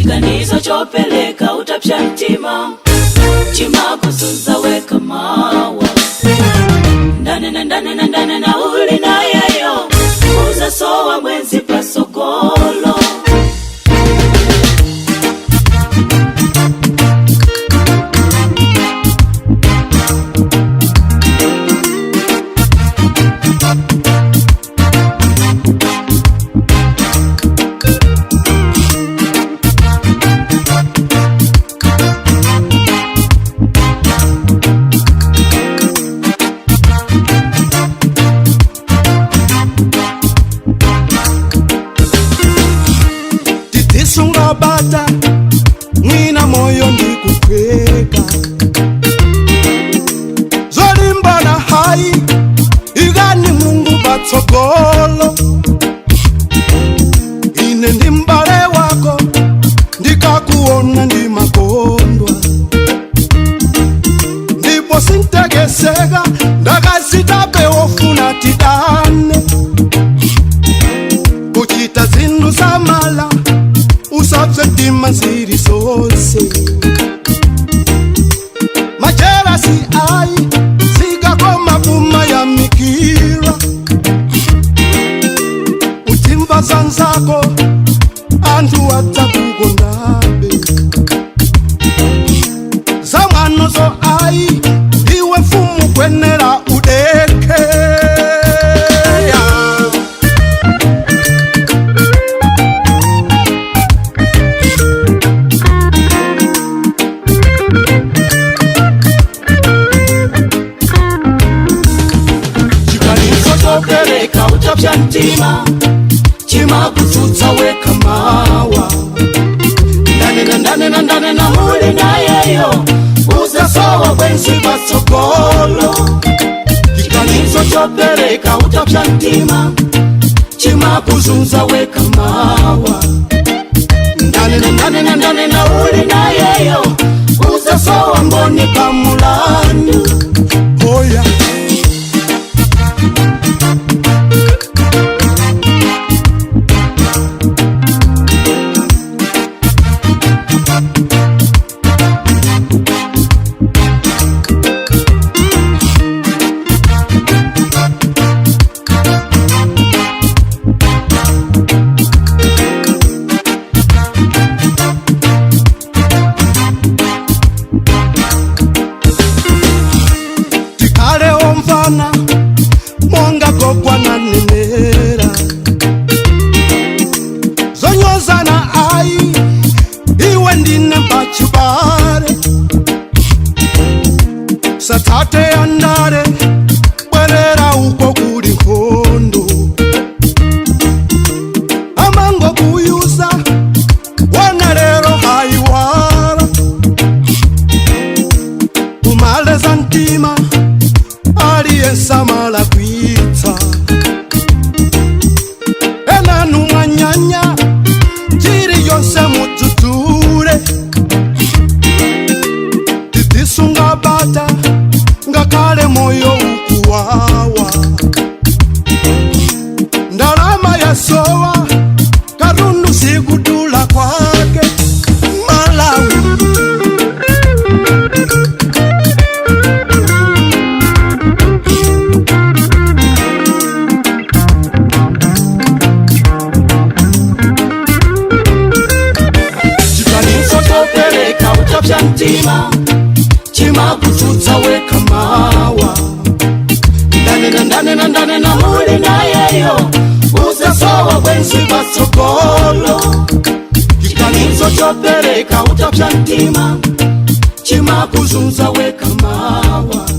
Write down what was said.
chiganizo chopeleka utapsha mtima, chimakuzunza weka mawa. Ndane na uli na yeyo, uza sowa mwenzi pasokolo. Bata mwina moyo ndikukweka zolimba na hai igani Mungu batsogolo. Ine ndi mbale wako ndikakuona ndi makondwa, ndipo sintegeseka ndakazitabe ofuna tidane kuchita zindu samala usapse tima ziri sose. Majerasi ai siga koma puma ya mikira, utimba zanzako antu watakugondabe. Zamano zo ai iwe fumu kwenera udeke. Pereka utapsha mtima, chimakuzunza weka mawa. Ndane na uli na yeyo, uza sowa mwenzi pasokolo. Chiganizo chopereka utapsha mtima, chimakuzunza weka mawa. Ndane na uli na yeyo, uza sowa mboni pamulandu. Oh yeah. Monga kokwa na nenera zonyozana ai iwe ndine mpachibare. Satate andare bwerera uko kuri kondo, amango kuyuza wana rero haiwara. Umale zantima aliyensamala kwitsa enanu mwanyanya jiri yonse mututure. Titisunga bata ngakale moyo ukuwawa, ndalama ya sowa karundu sikudula kwake Malawi. Utapsha mtima, chimakuzunza weka mawa. Ndane na uli na yeyo, uza sowa mwenzi pasokolo. Chiganizo chopereka utapsha mtima, chimakuzunza weka mawa.